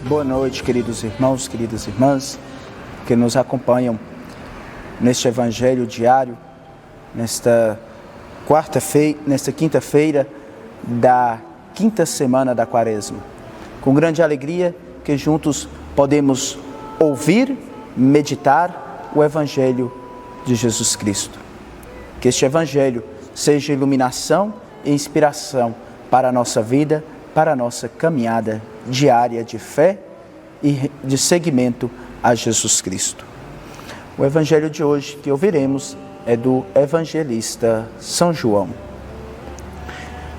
Boa noite, queridos irmãos, queridas irmãs, que nos acompanham neste Evangelho diário, nesta quinta-feira da quinta semana da Quaresma. Com grande alegria que juntos podemos ouvir, meditar o Evangelho de Jesus Cristo. Que este Evangelho seja iluminação e inspiração para a nossa vida, para a nossa caminhada diária de fé e de seguimento a Jesus Cristo. O Evangelho de hoje que ouviremos é do evangelista São João.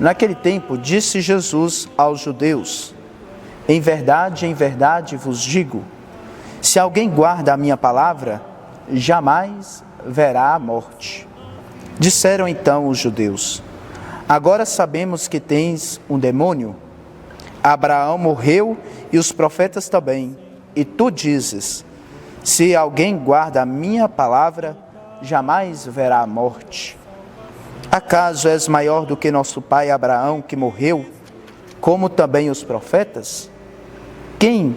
Naquele tempo, disse Jesus aos judeus: em verdade vos digo, se alguém guarda a minha palavra, jamais verá a morte. Disseram então os judeus: agora sabemos que tens um demônio. Abraão morreu e os profetas também, e tu dizes: se alguém guarda a minha palavra, jamais verá a morte. Acaso és maior do que nosso pai Abraão, que morreu, como também os profetas? Quem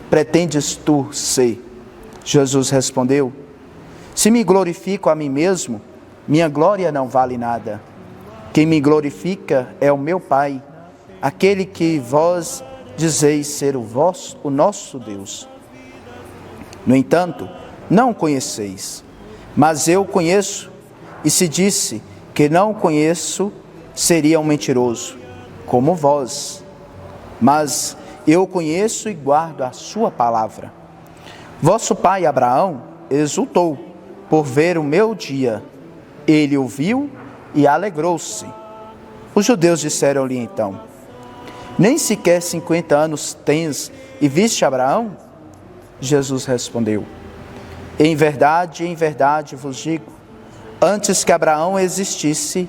pretendes tu ser? Jesus respondeu: se me glorifico a mim mesmo, minha glória não vale nada. Quem me glorifica é o meu Pai, aquele que vós dizeis ser o nosso Deus. No entanto, não o conheceis, mas eu o conheço, e se disse que não o conheço, seria um mentiroso, como vós. Mas eu o conheço e guardo a sua palavra. Vosso pai Abraão exultou por ver o meu dia. Ele o viu e alegrou-se. Os judeus disseram-lhe então: nem sequer 50 anos tens e viste Abraão? Jesus respondeu: em verdade vos digo, antes que Abraão existisse,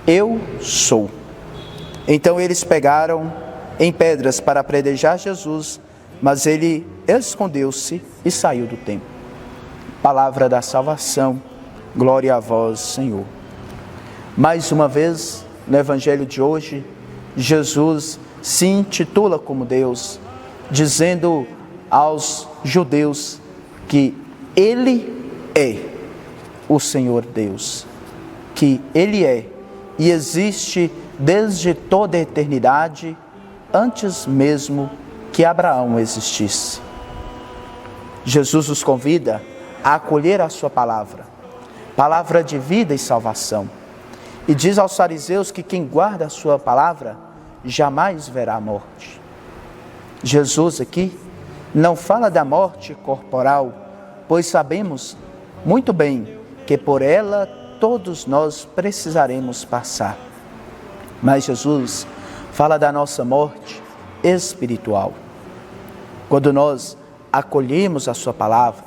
eu sou. Então eles pegaram em pedras para apedrejar Jesus, mas ele escondeu-se e saiu do templo. Palavra da salvação, glória a vós, Senhor. Mais uma vez, no Evangelho de hoje, Jesus se intitula como Deus, dizendo aos judeus que Ele é o Senhor Deus, que Ele é e existe desde toda a eternidade, antes mesmo que Abraão existisse. Jesus os convida a acolher a sua palavra, palavra de vida e salvação, e diz aos fariseus que quem guarda a sua palavra jamais verá a morte. Jesus aqui não fala da morte corporal, pois sabemos muito bem que por ela todos nós precisaremos passar. Mas Jesus fala da nossa morte espiritual. Quando nós acolhemos a sua palavra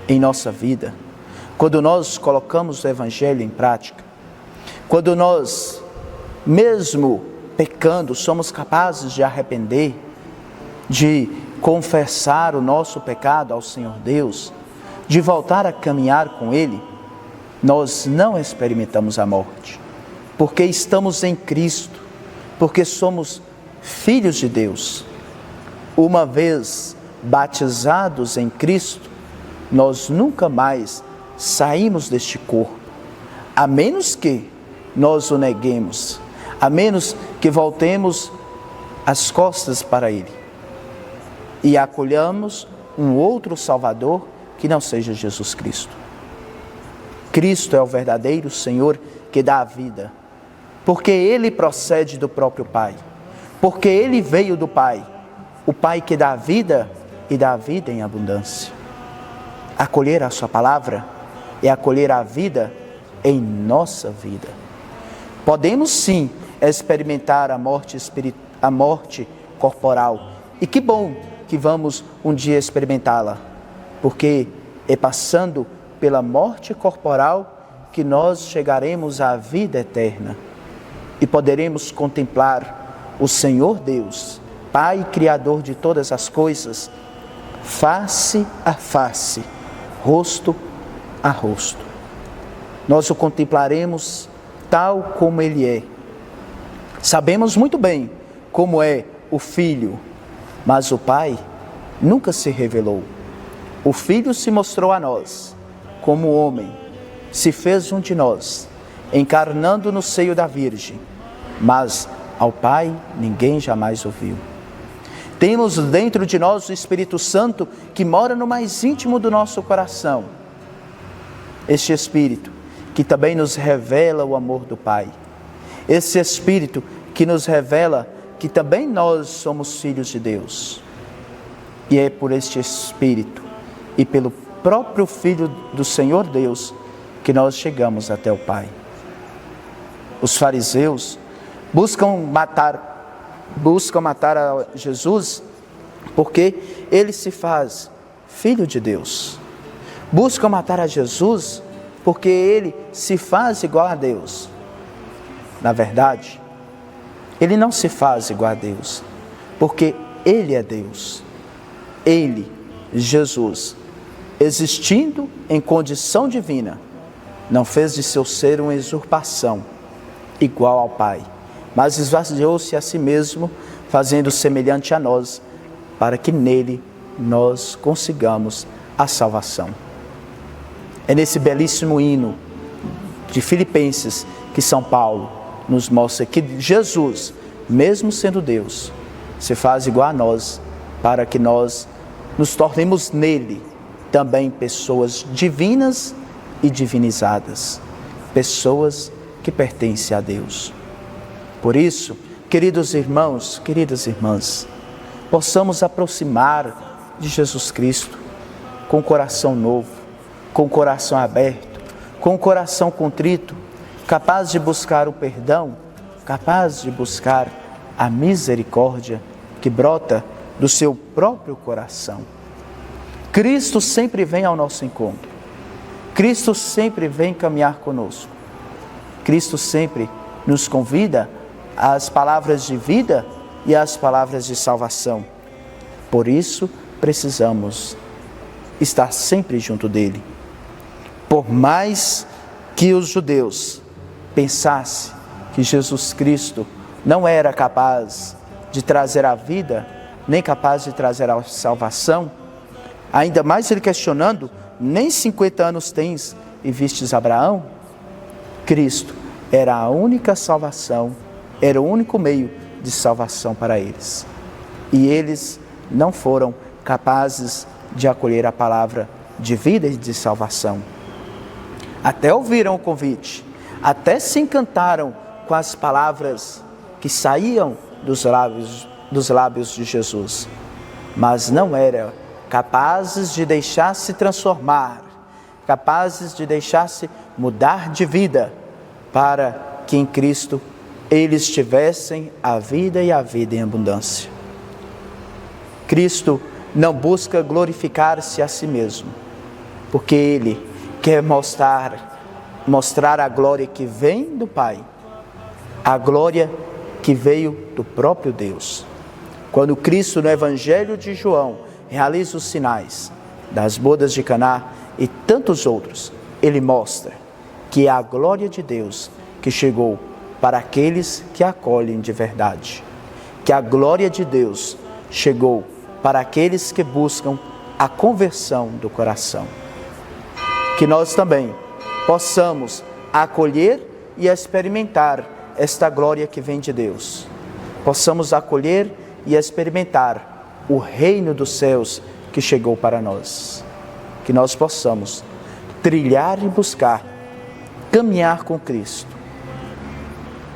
em nossa vida, quando nós colocamos o Evangelho em prática, quando nós, mesmo pecando, somos capazes de arrepender, de confessar o nosso pecado ao Senhor Deus, de voltar a caminhar com Ele, nós não experimentamos a morte, porque estamos em Cristo, porque somos filhos de Deus. Uma vez batizados em Cristo, nós nunca mais saímos deste corpo, a menos que nós o neguemos, a menos que voltemos as costas para Ele e acolhamos um outro Salvador que não seja Jesus Cristo. Cristo é o verdadeiro Senhor que dá a vida, porque Ele procede do próprio Pai, porque Ele veio do Pai, o Pai que dá a vida e dá a vida em abundância. Acolher a sua palavra é acolher a vida em nossa vida. Podemos sim experimentar a morte corporal, e que bom que vamos um dia experimentá-la, porque é passando pela morte corporal que nós chegaremos à vida eterna e poderemos contemplar o Senhor Deus, Pai Criador de todas as coisas, face a face, rosto a rosto. Nós o contemplaremos tal como Ele é. Sabemos muito bem como é o Filho, Mas o Pai nunca se revelou. O Filho se mostrou a nós como homem, se fez um de nós, encarnando no seio da Virgem, mas ao Pai ninguém jamais ouviu. Temos dentro de nós o Espírito Santo que mora no mais íntimo do nosso coração. Este Espírito que também nos revela o amor do Pai. Esse Espírito que nos revela que também nós somos filhos de Deus. E é por este Espírito e pelo próprio Filho do Senhor Deus que nós chegamos até o Pai. Os fariseus buscam matar a Jesus porque ele se faz filho de Deus. Buscam matar a Jesus porque ele se faz igual a Deus. Na verdade, ele não se faz igual a Deus, porque ele é Deus. Ele, Jesus, existindo em condição divina, não fez de seu ser uma usurpação igual ao Pai, mas esvaziou-se a si mesmo, fazendo semelhante a nós, para que nele nós consigamos a salvação. É nesse belíssimo hino de Filipenses que São Paulo nos mostra que Jesus, mesmo sendo Deus, se faz igual a nós, para que nós nos tornemos nele também pessoas divinas e divinizadas, pessoas que pertencem a Deus. Por isso, queridos irmãos, queridas irmãs, possamos aproximar de Jesus Cristo com o coração novo, com o coração aberto, com o coração contrito, capaz de buscar o perdão, capaz de buscar a misericórdia que brota do seu próprio coração. Cristo sempre vem ao nosso encontro. Cristo sempre vem caminhar conosco. Cristo sempre nos convida às palavras de vida e às palavras de salvação. Por isso, precisamos estar sempre junto dele. Por mais que os judeus pensassem que Jesus Cristo não era capaz de trazer a vida, nem capaz de trazer a salvação, ainda mais ele questionando, nem 50 anos tens e vistes Abraão? Cristo era a única salvação, era o único meio de salvação para eles. E eles não foram capazes de acolher a palavra de vida e de salvação. Até ouviram o convite, até se encantaram com as palavras que saíam dos lábios de Jesus, mas não eram capazes de deixar-se transformar, capazes de deixar-se mudar de vida, para que em Cristo eles tivessem a vida e a vida em abundância. Cristo não busca glorificar-se a si mesmo, porque Ele quer mostrar a glória que vem do Pai, a glória que veio do próprio Deus. Quando Cristo, no Evangelho de João, realiza os sinais das bodas de Caná e tantos outros, Ele mostra que é a glória de Deus que chegou para aqueles que acolhem de verdade, que a glória de Deus chegou para aqueles que buscam a conversão do coração. Que nós também possamos acolher e experimentar esta glória que vem de Deus. Possamos acolher e experimentar o reino dos céus que chegou para nós. Que nós possamos trilhar e buscar, caminhar com Cristo.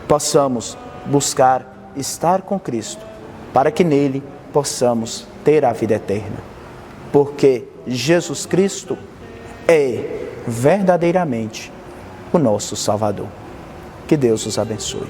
Possamos buscar estar com Cristo, para que nele possamos ter a vida eterna. Porque Jesus Cristo é verdadeiramente o nosso Salvador. Que Deus os abençoe.